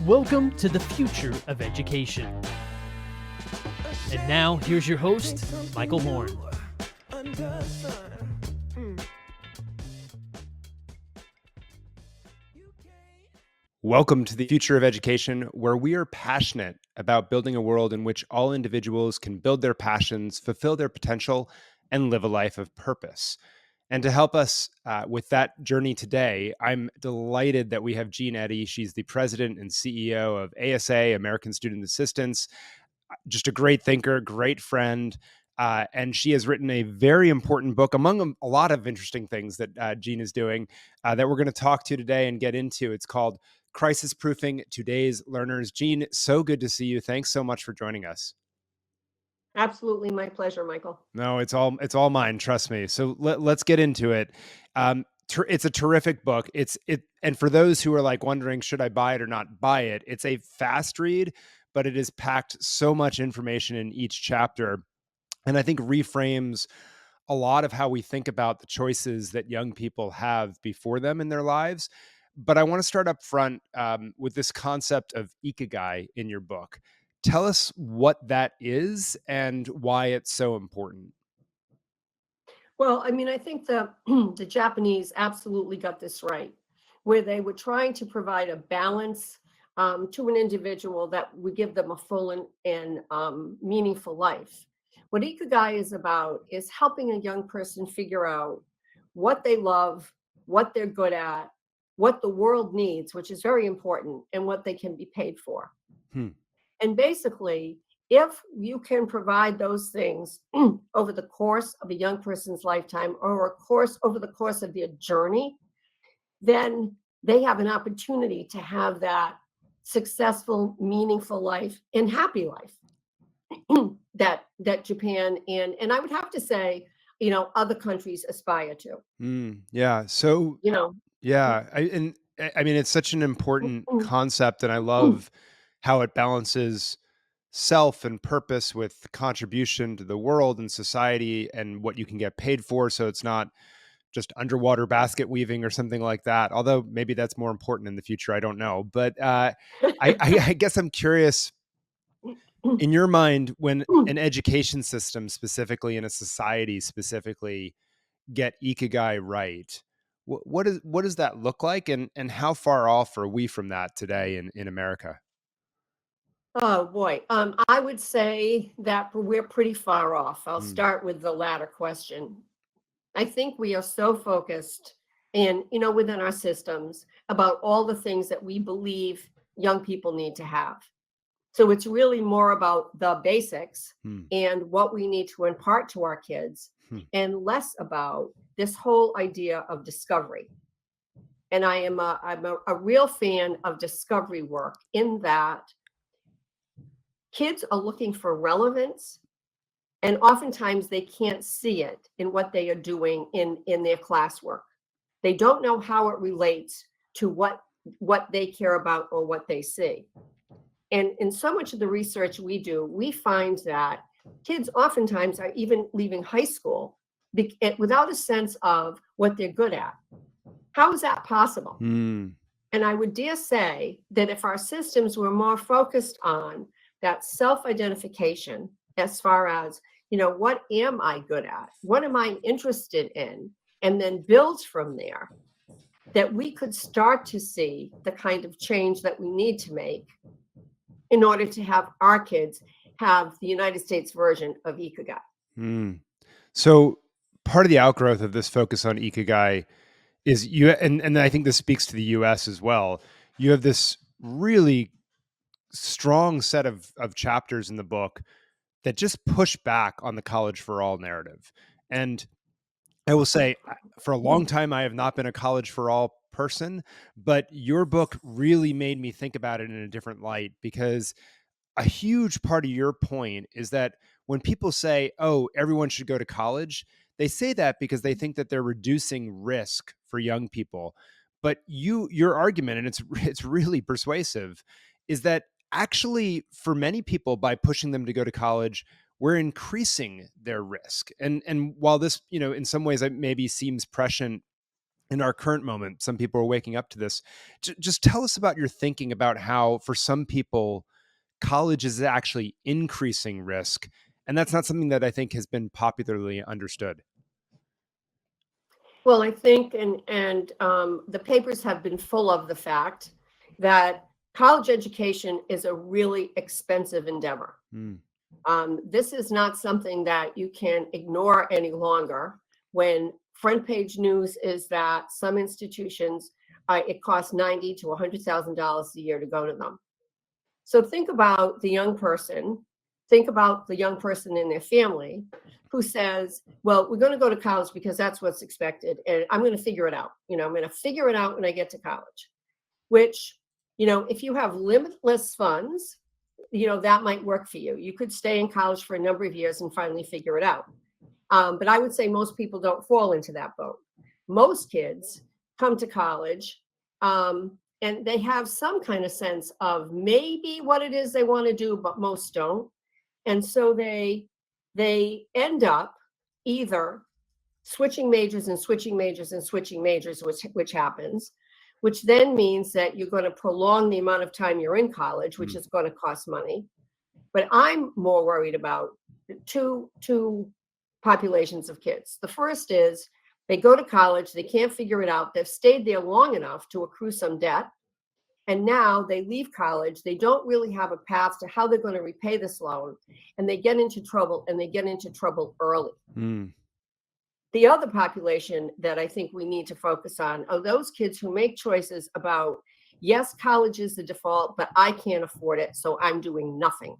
Welcome to the future of education. And now, here's your host, Michael Horn. Welcome to the future of education, where we are passionate about building a world in which all individuals can build their passions, fulfill their potential, and live a life of purpose. And to help us with that journey today, I'm delighted that we have Jean Eddy. She's the president and CEO of ASA, American Student Assistance, just a great thinker, great friend. And she has written a very important book, among a lot of interesting things that Jean is doing, that we're going to talk to today and get into. It's called Crisis Proofing Today's Learners. Jean, so good to see you. Thanks so much for joining us. Absolutely, my pleasure, Michael. No, it's all mine. Trust me. So let's get into it. It's a terrific book. And for those who are like wondering, should I buy it or not buy it? It's a fast read, but it is packed so much information in each chapter, and I think reframes a lot of how we think about the choices that young people have before them in their lives. But I want to start up front with this concept of ikigai in your book. Tell us what that is and why it's so important. Well, I think the Japanese absolutely got this right, where they were trying to provide a balance to an individual that would give them a full and meaningful life. What Ikigai is about is helping a young person figure out what they love, what they're good at, what the world needs, which is very important, and what they can be paid for. Hmm. And basically, if you can provide those things over the course of a young person's lifetime or over the course of their journey, then they have an opportunity to have that successful, meaningful life and happy life that Japan and I would have to say, other countries aspire to. Yeah. So You know, yeah, I mean, it's such an important concept, and I love how it balances self and purpose with contribution to the world and society and what you can get paid for. So it's not just underwater basket weaving or something like that. Although maybe that's more important in the future. I don't know. But I guess I'm curious, in your mind, when an education system specifically and a society specifically get ikigai right, what does that look like, and how far off are we from that today in America? Oh boy. I would say that we're pretty far off. I'll Mm, start with the latter question. I think we are so focused within our systems about all the things that we believe young people need to have. So it's really more about the basics mm, and what we need to impart to our kids mm, and less about this whole idea of discovery. And I'm a real fan of discovery work in that kids are looking for relevance, and oftentimes they can't see it in what they are doing in their classwork. They don't know how it relates to what they care about or what they see. And in so much of the research we do, we find that kids oftentimes are even leaving high school without a sense of what they're good at. How is that possible? mm. And I would dare say that if our systems were more focused on that self-identification, as far as, what am I good at? What am I interested in? And then build from there, that we could start to see the kind of change that we need to make in order to have our kids have the United States version of Ikigai. Mm. So part of the outgrowth of this focus on ikigai is you, and I think this speaks to the US as well. You have this really strong set of chapters in the book that just push back on the college for all narrative. And I will say, for a long time, I have not been a college for all person, but your book really made me think about it in a different light, because a huge part of your point is that when people say, oh, everyone should go to college, they say that because they think that they're reducing risk for young people. But your argument, and it's really persuasive, is that actually for many people, by pushing them to go to college, we're increasing their risk. And while this, in some ways it maybe seems prescient in our current moment, some people are waking up to this. Just tell us about your thinking about how, for some people, college is actually increasing risk. And that's not something that I think has been popularly understood. Well, I think, the papers have been full of the fact that college education is a really expensive endeavor. Mm. This is not something that you can ignore any longer. When front page news is that some institutions, it costs $90,000 to $100,000 a year to go to them. So think about the young person. Think about the young person in their family who says, well, we're going to go to college because that's what's expected. And I'm going to figure it out. I'm going to figure it out when I get to college, which, if you have limitless funds, that might work for you. You could stay in college for a number of years and finally figure it out. But I would say most people don't fall into that boat. Most kids come to college, and they have some kind of sense of maybe what it is they want to do, but most don't. And so they end up either switching majors and switching majors and switching majors, which happens, which then means that you're going to prolong the amount of time you're in college, which is going to cost money. But I'm more worried about two populations of kids. The first is they go to college, they can't figure it out. They've stayed there long enough to accrue some debt. And now they leave college. They don't really have a path to how they're going to repay this loan. And they get into trouble, and they get into trouble early. Mm. The other population that I think we need to focus on are those kids who make choices about, yes, college is the default, but I can't afford it, so I'm doing nothing.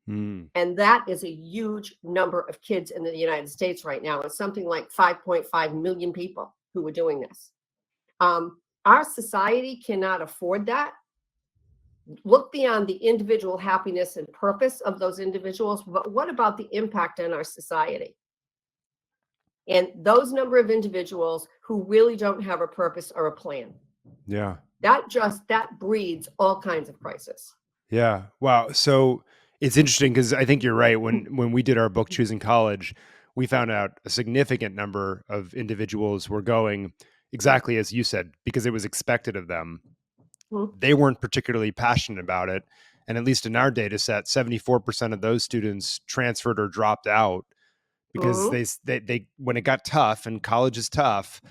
Mm. And that is a huge number of kids in the United States right now. It's something like 5.5 million people who are doing this. Our society cannot afford that. Look beyond the individual happiness and purpose of those individuals, but what about the impact on our society? And those number of individuals who really don't have a purpose or a plan. Yeah. That breeds all kinds of crisis. Yeah. Wow. So it's interesting because I think you're right. When we did our book Choosing College, we found out a significant number of individuals were going exactly as you said, because it was expected of them. Mm-hmm. They weren't particularly passionate about it. And at least in our data set, 74% of those students transferred or dropped out because they when it got tough, and college is tough,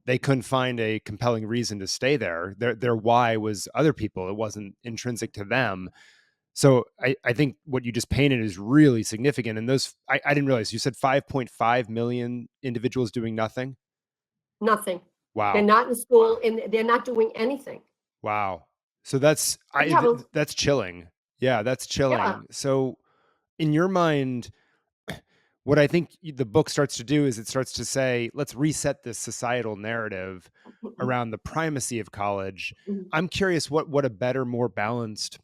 they couldn't find a compelling reason to stay there. Their why was other people. It wasn't intrinsic to them. So I think what you just painted is really significant. And those, I didn't realize you said 5.5 million individuals doing nothing. Nothing. Wow. They're not in school, and they're not doing anything. Wow. So that's chilling. Yeah, that's chilling. Yeah. So in your mind, what I think the book starts to do is it starts to say, let's reset this societal narrative around the primacy of college. I'm curious what a better, more balanced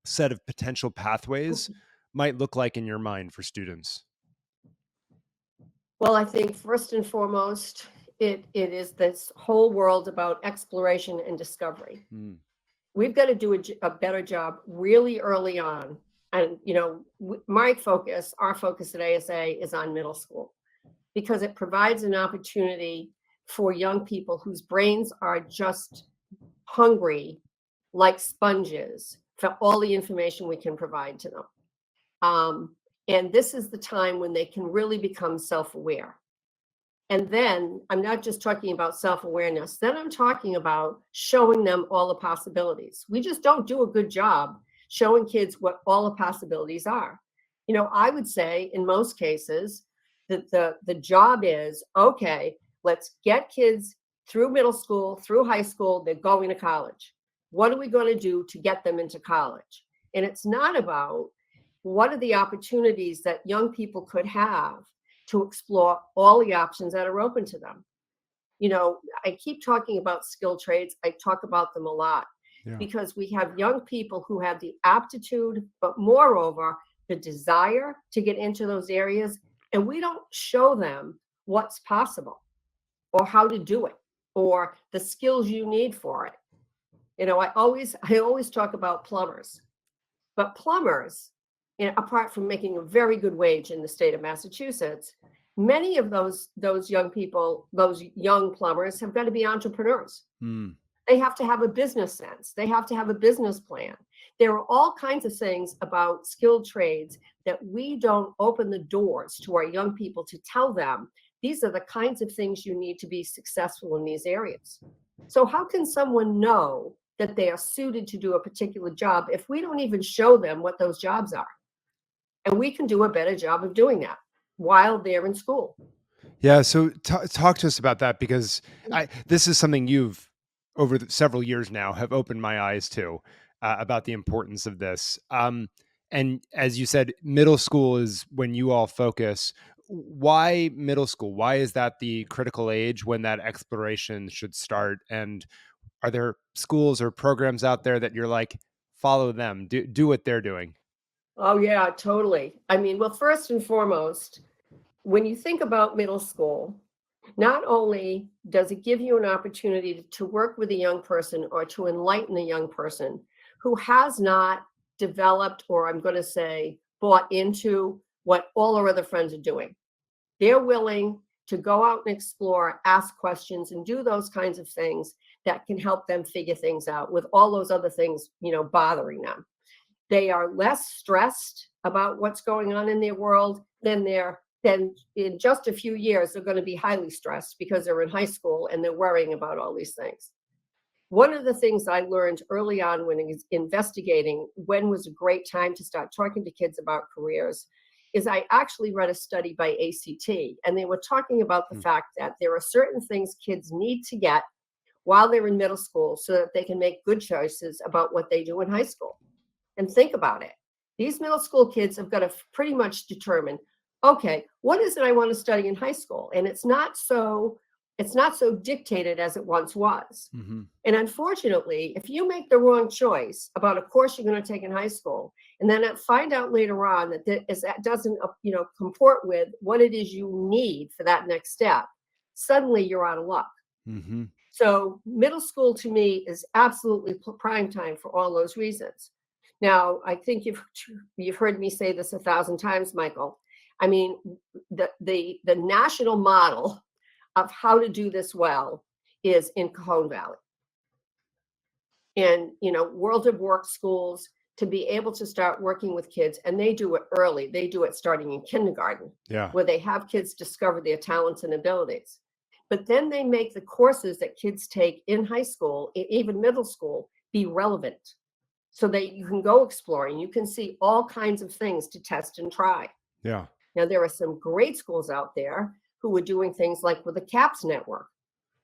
set of potential pathways might look like in your mind for students. Well, I think first and foremost, it is this whole world about exploration and discovery. We've got to do a better job really early on. And, our focus at ASA is on middle school, because it provides an opportunity for young people whose brains are just hungry like sponges for all the information we can provide to them. And this is the time when they can really become self-aware. And then I'm not just talking about self-awareness. Then I'm talking about showing them all the possibilities. We just don't do a good job showing kids what all the possibilities are. I would say in most cases that the job is, okay, let's get kids through middle school, through high school, they're going to college. What are we going to do to get them into college? And it's not about what are the opportunities that young people could have to explore all the options that are open to them. I keep talking about skilled trades. I talk about them a lot because we have young people who have the aptitude, but moreover, the desire to get into those areas. And we don't show them what's possible or how to do it or the skills you need for it. I always talk about plumbers, but plumbers, apart from making a very good wage in the state of Massachusetts, Many of those young people, those young plumbers, have got to be entrepreneurs. Mm. They have to have a business sense. They have to have a business plan. There are all kinds of things about skilled trades that we don't open the doors to our young people to tell them these are the kinds of things you need to be successful in these areas. So, how can someone know that they are suited to do a particular job if we don't even show them what those jobs are? And we can do a better job of doing that while they're in school. Yeah. So talk to us about that, because this is something you've over several years now have opened my eyes to, about the importance of this. And as you said, middle school is when you all focus. Why middle school? Why is that the critical age when that exploration should start? And are there schools or programs out there that you're like, follow them, do what they're doing? Oh, yeah, totally. I mean, well, first and foremost, when you think about middle school, not only does it give you an opportunity to work with a young person or to enlighten a young person who has not developed, or I'm going to say, bought into what all our other friends are doing. They're willing to go out and explore, ask questions, and do those kinds of things that can help them figure things out with all those other things, bothering them. They are less stressed about what's going on in their world than in just a few years they're going to be highly stressed because they're in high school and they're worrying about all these things. One of the things I learned early on when I was investigating when was a great time to start talking to kids about careers is I actually read a study by ACT, and they were talking about the fact that there are certain things kids need to get while they're in middle school so that they can make good choices about what they do in high school. And think about it. These middle school kids have got to pretty much determine, okay, what is it I want to study in high school? And it's not so dictated as it once was. Mm-hmm. And unfortunately, if you make the wrong choice about a course you're going to take in high school, and then find out later on that doesn't comport with what it is you need for that next step, suddenly you're out of luck. Mm-hmm. So middle school to me is absolutely prime time for all those reasons. Now, I think you've heard me say this 1,000 times, Michael. I mean, the national model of how to do this well is in Cajon Valley. And, World of Work schools, to be able to start working with kids, and they do it early. They do it starting in kindergarten, Yeah. where they have kids discover their talents and abilities. But then they make the courses that kids take in high school, even middle school, be relevant so that you can go exploring. You can see all kinds of things to test and try. Yeah. Now, there are some great schools out there who are doing things like with the CAPS network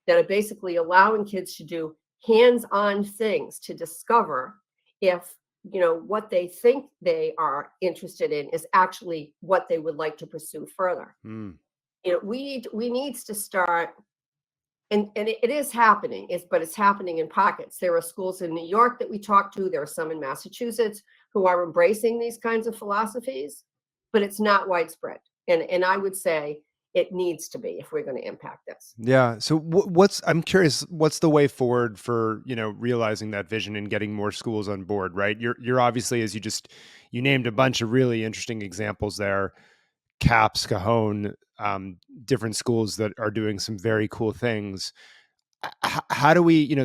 that are basically allowing kids to do hands-on things to discover if what they think they are interested in is actually what they would like to pursue further. Mm. We needs to start, and it is happening, but it's happening in pockets. There are schools in New York that we talk to. There are some in Massachusetts who are embracing these kinds of philosophies, but it's not widespread. And I would say it needs to be if we're going to impact this. Yeah. So I'm curious, what's the way forward for, realizing that vision and getting more schools on board, right? You're obviously, as you named a bunch of really interesting examples there, CAPS, Cajon, different schools that are doing some very cool things. How do we,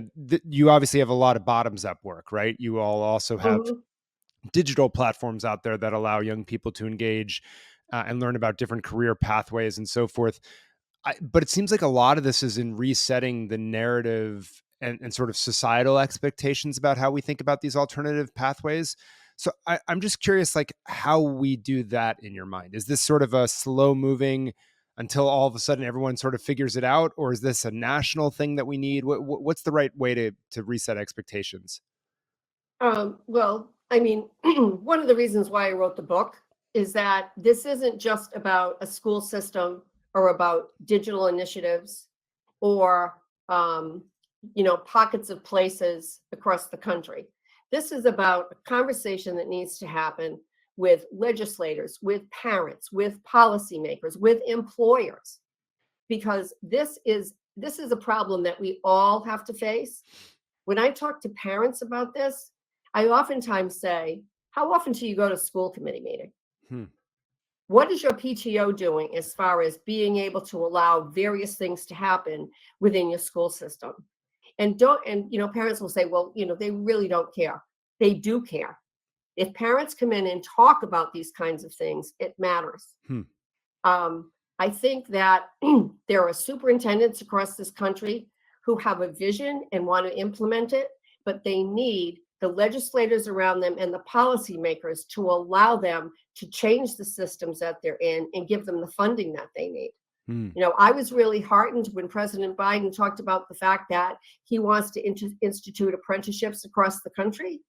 you obviously have a lot of bottoms up work, right? You all also have Mhm. digital platforms out there that allow young people to engage, and learn about different career pathways and so forth. But it seems like a lot of this is in resetting the narrative and sort of societal expectations about how we think about these alternative pathways. So I'm just curious, like, how we do that in your mind. Is this sort of a slow moving until all of a sudden everyone sort of figures it out? Or is this a national thing that we need? What's the right way to reset expectations? Well, I mean, one of the reasons why I wrote the book is that this isn't just about a school system or about digital initiatives or, pockets of places across the country. This is about a conversation that needs to happen with legislators, with parents, with policymakers, with employers, because this is a problem that we all have to face. When I talk to parents about this, I oftentimes say, how often do you go to school committee meeting? Hmm. What is your PTO doing as far as being able to allow various things to happen within your school system? And parents will say, well, they really don't care. They do care. If parents come in and talk about these kinds of things, it matters. I think that there are superintendents across this country who have a vision and want to implement it, but they need the legislators around them and the policymakers to allow them to change the systems that they're in and give them the funding that they need. I was really heartened when President Biden talked about the fact that he wants to institute apprenticeships across the country.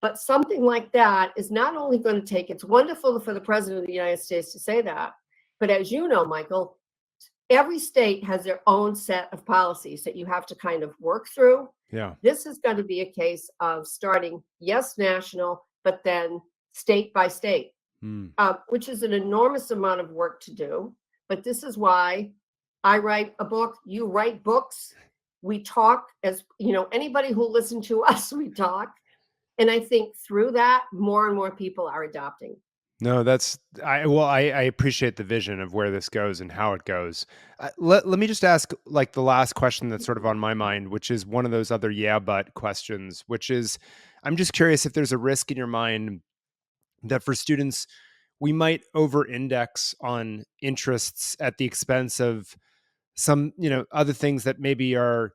But something like that is not only going to take, it's wonderful for the President of the United States to say that, but as you know, Michael, every state has their own set of policies that you have to kind of work through. Yeah. This is going to be a case of starting, yes, national, but then state by state, which is an enormous amount of work to do. But this is why I write a book, you write books, we talk, as anybody who listens to us, we talk. And I think through that, more and more people are adopting. No, I appreciate the vision of where this goes and how it goes. Let me just ask like the last question that's sort of on my mind, which is one of those other yeah, but questions, which is, I'm just curious if there's a risk in your mind that for students, we might over-index on interests at the expense of some, other things that maybe are,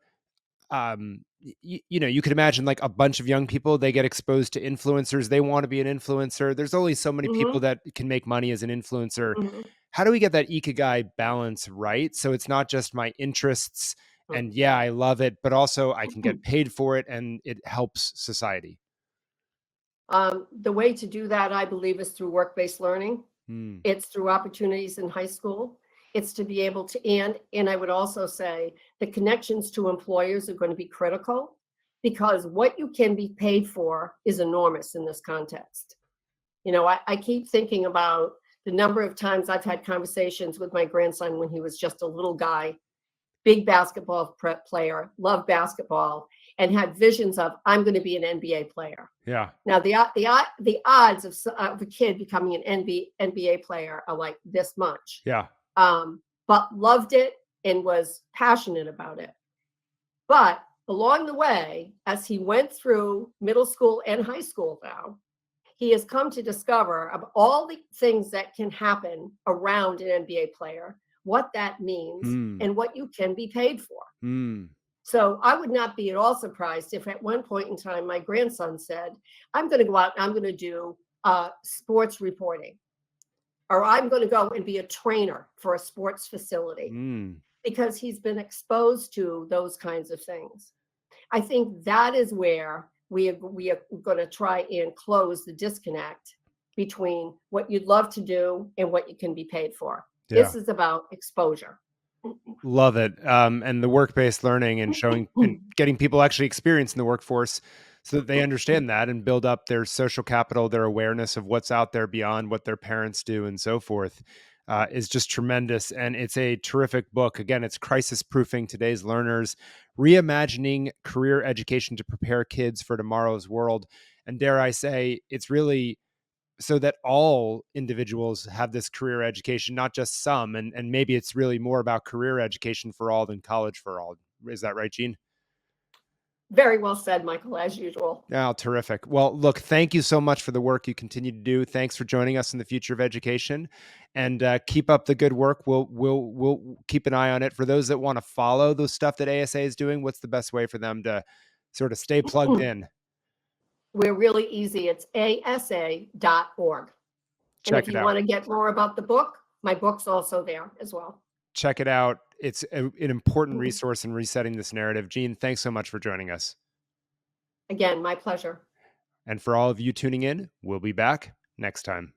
you could imagine like a bunch of young people, they get exposed to influencers. They want to be an influencer. There's only so many people that can make money as an influencer. How do we get that ikigai balance right? So it's not just my interests and yeah, I love it, but also I can get paid for it and it helps society. The way to do that, I believe, is through work-based learning. It's through opportunities in high school. It's to be able to, and I would also say the connections to employers are going to be critical, because what you can be paid for is enormous in this context. I keep thinking about the number of times I've had conversations with my grandson when he was just a little guy, big basketball player, loved basketball, and had visions of, I'm going to be an NBA player. Yeah. Now the odds of a kid becoming an NBA player are like this much. Yeah. But loved it and was passionate about it. But along the way, as he went through middle school and high school now, he has come to discover of all the things that can happen around an NBA player, what that means and what you can be paid for. So I would not be at all surprised if at one point in time, my grandson said, I'm going to go out and I'm going to do sports reporting, or I'm going to go and be a trainer for a sports facility, because he's been exposed to those kinds of things. I think that is where we are going to try and close the disconnect between what you'd love to do and what you can be paid for. Yeah. This is about exposure. Love it. And the work-based learning and showing and getting people actually experience in the workforce so that they understand that and build up their social capital, their awareness of what's out there beyond what their parents do and so forth, is just tremendous. And it's a terrific book. Again, it's crisis proofing today's learners, reimagining career education to prepare kids for tomorrow's world. And dare I say, it's really so that all individuals have this career education, not just some, and maybe it's really more about career education for all than college for all. Is that right, Jean? Very well said, Michael, as usual. Oh, terrific. Well, look, thank you so much for the work you continue to do. Thanks for joining us in the future of education, and keep up the good work. We'll keep an eye on it. For those that want to follow the stuff that ASA is doing, what's the best way for them to sort of stay plugged in? We're really easy. It's asa.org. And if you want to get more about the book, my book's also there as well. Check it out. It's an important resource in resetting this narrative. Jean, thanks so much for joining us. Again, my pleasure. And for all of you tuning in, we'll be back next time.